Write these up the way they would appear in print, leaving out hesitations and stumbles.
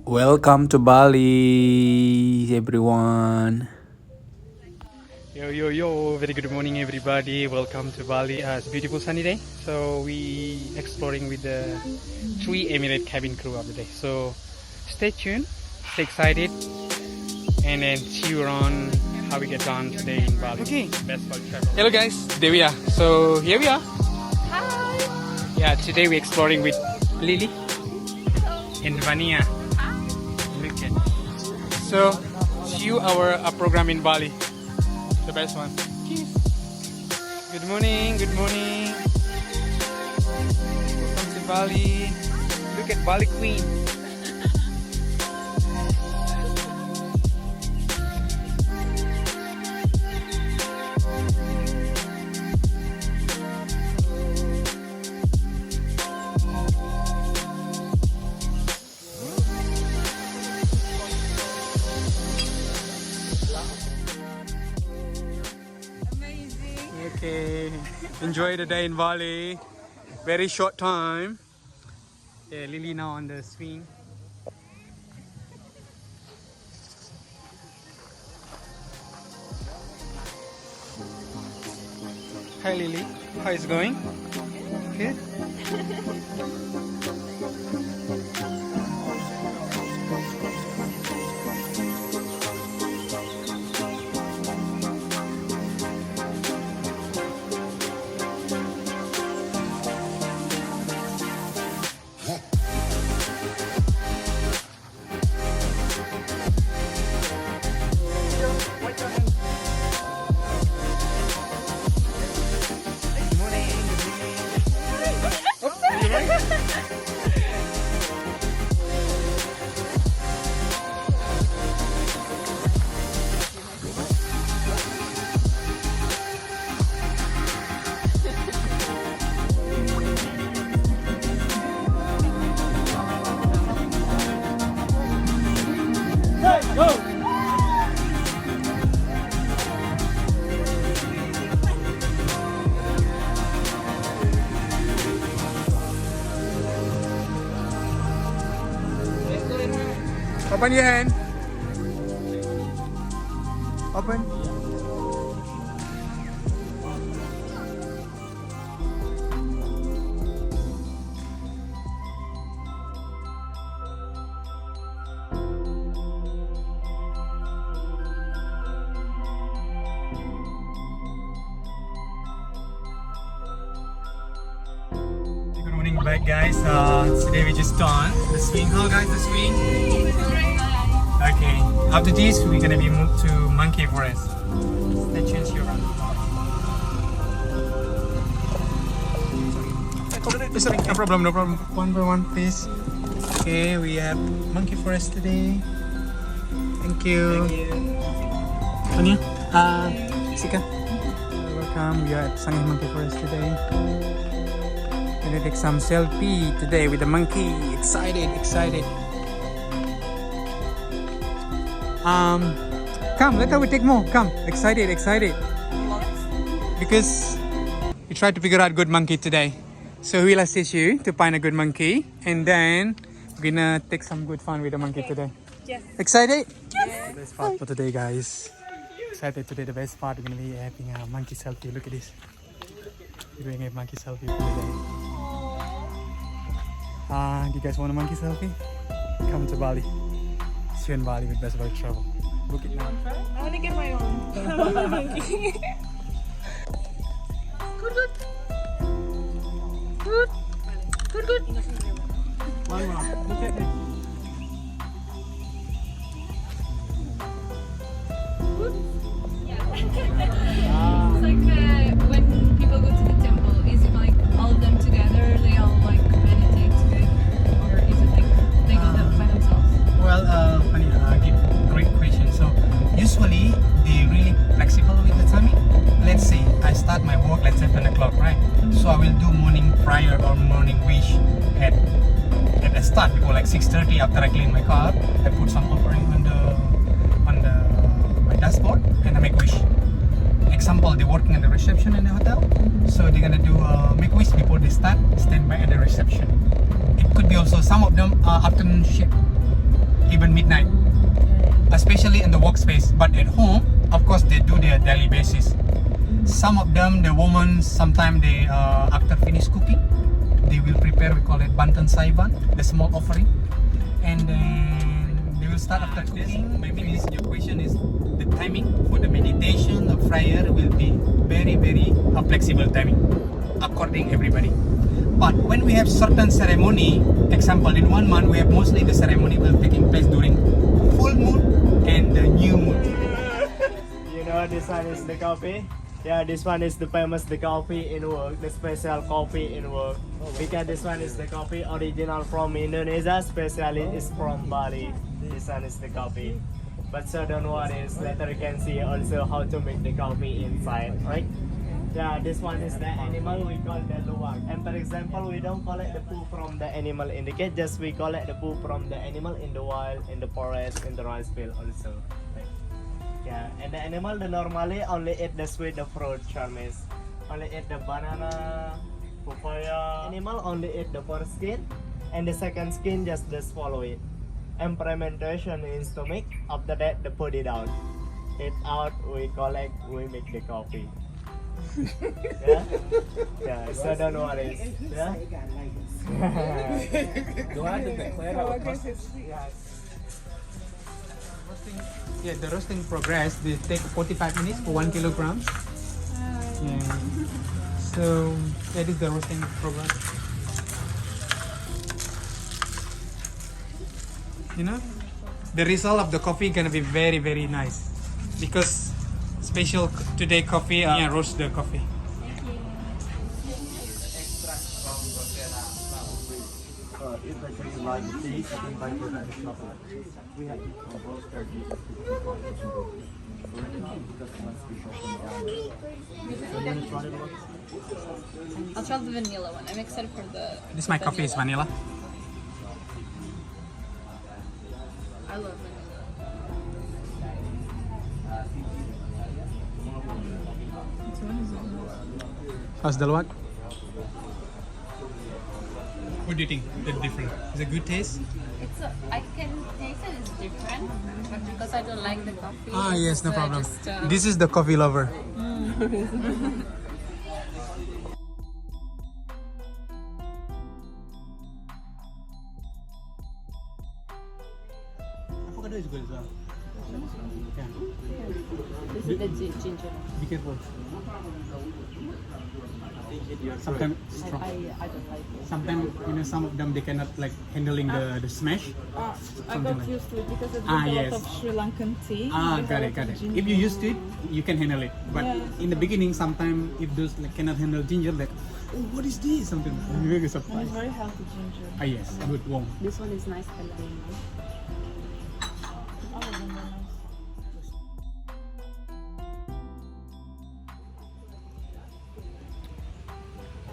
Welcome to Bali, everyone. Yo, very good morning everybody. Welcome to Bali. It's a beautiful sunny day. So we exploring with the 3 Emirate cabin crew of the day. So stay tuned, stay excited, and then see you around how we get on today in Bali. Okay. Best Bali travel. Hello guys, there we are. So here we are. Hi. Yeah, today we're exploring with LILI and VANIA. Look at. So see you our program in Bali. The best one. Cheers. Good morning, good morning. Welcome to Bali. Look at Bali Queen. Okay, enjoy the day in Bali. Very short time. Yeah, Lily now on the swing. Hi Lily, how is it going? Good. Open your hand. Open. Good morning back guys. Today we just done the swing. How guys, the swing? Okay, after this we're gonna be moved to monkey forest. Stay tuned here. Sorry, no problem. One by one, please. Okay, we have monkey forest today. Thank you. Vania, Sika. Welcome. We are at Sangeh monkey forest today. Gonna take some selfie today with the monkey. Excited. Come, later we take more. Come, excited. Because we tried to figure out good monkey today. So we'll assist you to find a good monkey, and then we're gonna take some good fun with the monkey today. Yes. Excited? Yes. Best part for today, guys. Excited today. The best part, we're gonna be having a monkey selfie. Look at this. We're doing a monkey selfie for today. Do you guys want a monkey selfie? Come to Bali. See you in Bali with Best Bali Travel. Book it now. I want to get my own. I want my monkey. Good. One more. Look at me. It's like when people go to the temple, is it like all of them together, they all like meditate together? Or is it like they go by themselves? Well, funny, great question. So usually they really flexible with the timing. Let's say I start my work at 7 o'clock, right? So I will do morning prayer or morning wish at the start before like 6:30. After I clean my car, I put some offering on my dashboard and I make wish. Example, they're working at the reception in the hotel, so they're gonna do make wish before they start. Stand by at the reception. It could be also some of them afternoon shift. even midnight, especially in the workspace. But at home, of course, they do their daily basis. Some of them, the women, sometimes they after finish cooking, they will prepare, we call it bantan saiban, the small offering, and then they will start after cooking. Maybe your question is the timing for the meditation or prayer will be very flexible timing according everybody. But when we have certain ceremony, example in 1 month we have mostly the ceremony will taking place during full moon and the new moon. You know, this one is the coffee. Yeah, this one is the famous the coffee in work, the special coffee in work. Because this one is the coffee original from Indonesia, specially is from Bali. This one is the coffee. But so don't worry, later you can see also how to make the coffee inside, right? Yeah, this one is the animal, we call the luwak. And for example, we don't collect the poo from the animal in the cage, just we collect the poo from the animal in the wild, in the forest, in the rice field also. Yeah, and the animal they normally only eat the sweet the fruit, charmes. Only eat the banana, papaya. Animal only eat the first skin, and the second skin just they swallow it. And fermentation in stomach. After that, they put it out. It out, we collect, we make the coffee. Yeah, yeah. So don't worry. Yeah. Yeah, the roasting progress, they take 45 minutes for 1 kilogram. Yeah. So that is the roasting progress. You know, the result of the coffee gonna be very nice because special today coffee. Roast the coffee. If I say like this, I think by product chocolate. We have to compose 30 I'll try the vanilla one. I'm excited for the. This my coffee is vanilla. I love vanilla. How's the luwak? What do you think? The different? Is it good taste? I can taste it is different, but because I don't like the coffee. Ah yes, no so I problem. just, This is the coffee lover. Avocado is good as well. Yeah. This is the ginger. Be careful. Sometimes strong. I don't like it. Sometimes you know some of them they cannot like handling the smash. I Something got like- used to it because it's Ah, a yes. lot of Sri Lankan tea. Got it. If you used to it, you can handle it. But Yes. in the beginning, sometimes if those like cannot handle ginger, like, oh, what is this? Something very And it's surprised. very healthy ginger. Ah yes, good warm. This one is nice and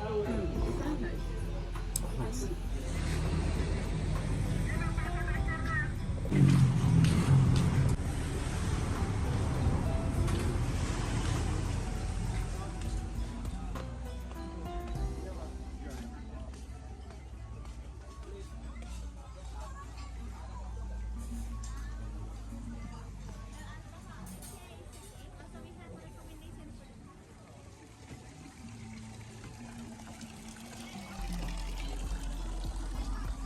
All of them are nice.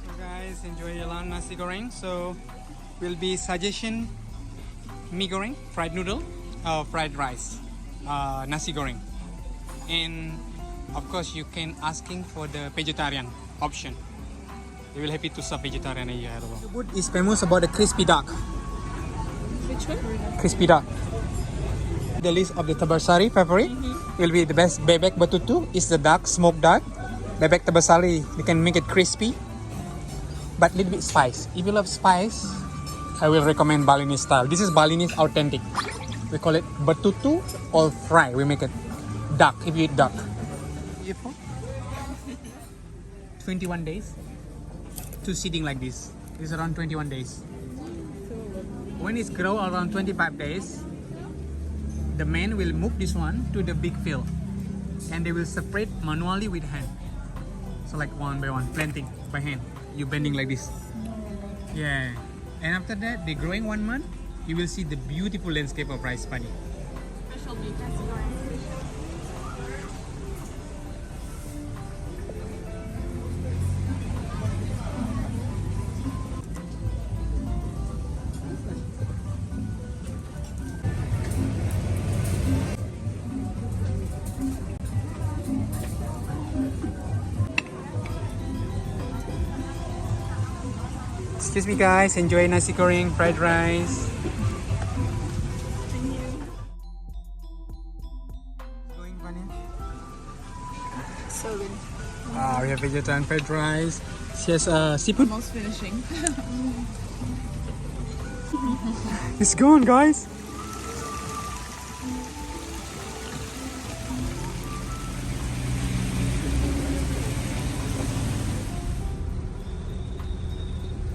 So guys, enjoy your lunch nasi goreng. So will be suggestion mee goreng, fried noodle, fried rice, nasi goreng, and of course you can asking for the vegetarian option. They will happy to serve vegetarian here as well. The food is famous about the crispy duck. Which one? Crispy duck. The list of the Teba Sari favorite will be the best bebek betutu is the duck, smoked duck. Bebek Teba Sari, we can make it crispy, but little bit spice. If you love spice, I will recommend Balinese style. This is Balinese authentic. We call it betutu or fry. We make it duck if you eat duck. 21 days to sitting like this. It's around 21 days. When it's grow around 25 days, the man will move this one to the big field and they will separate manually with hand. So like one by one, planting by hand. You bending like this. Yeah. And after that, the growing 1 month, you will see the beautiful landscape of rice paddy. Special beef. Excuse me guys, enjoy nasi goreng, fried rice. Going Vanya? So good. We have vegetarian fried rice. She has seafood. Almost finishing. It's gone guys.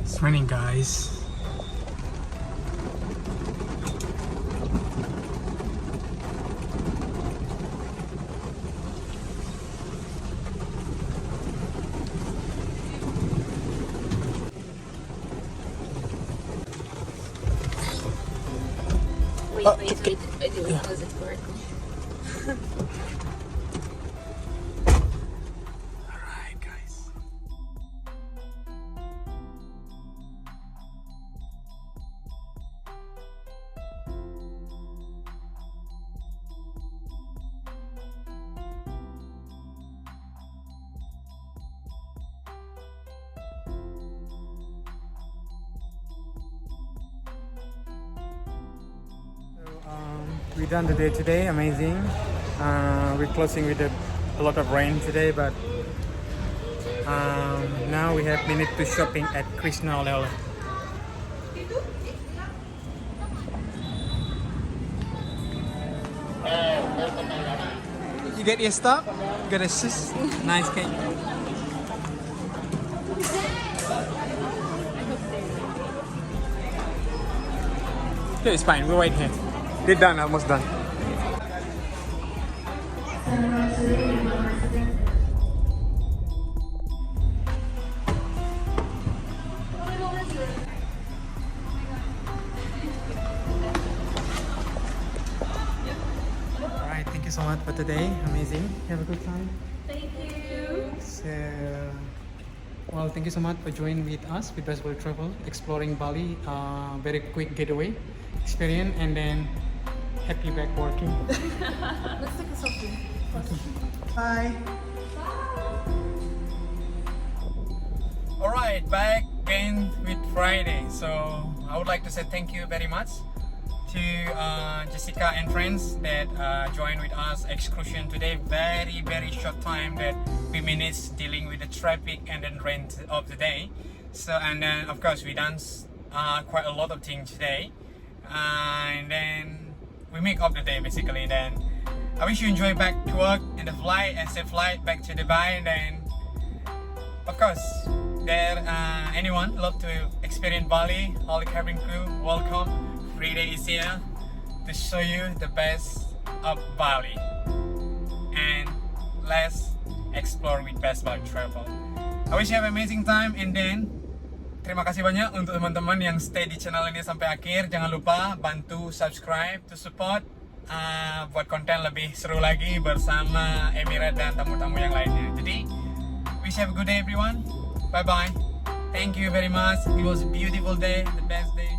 It's raining guys. Wait. I do it. Does it work? Alright guys. We're done the day today, amazing. We're closing with a lot of rain today, but now we have minute to shopping at Krisna oleh. You get your stuff? You got a sis? Nice cake. Okay, it's fine, we'll wait here. We're done, almost done. Alright, thank you so much for today. Amazing. Have a good time. Thank you. So, well, thank you so much for joining with us with Beautifull Travel, exploring Bali. Very quick getaway experience, and then happy back working. Let's take a selfie. Bye. Alright, back again with Friday. So I would like to say thank you very much to Jessica and friends that joined with us excursion today. Very short time that we managed dealing with the traffic and then rain of the day. So, and then of course we done quite a lot of things today, and then we make up the day basically. Then I wish you enjoy back to work and the flight and safe flight back to Dubai. And then of course there anyone love to experience Bali, all the cabin crew, welcome. Free day is here to show you the best of Bali, and let's explore with Best Bali Travel. I wish you have an amazing time, and then terima kasih banyak untuk teman-teman yang stay di channel ini sampai akhir. Jangan lupa bantu subscribe to support buat konten lebih seru lagi bersama Emirates dan tamu-tamu yang lainnya. Jadi wish you have a good day everyone. Bye bye. Thank you very much. It was a beautiful day, the best day.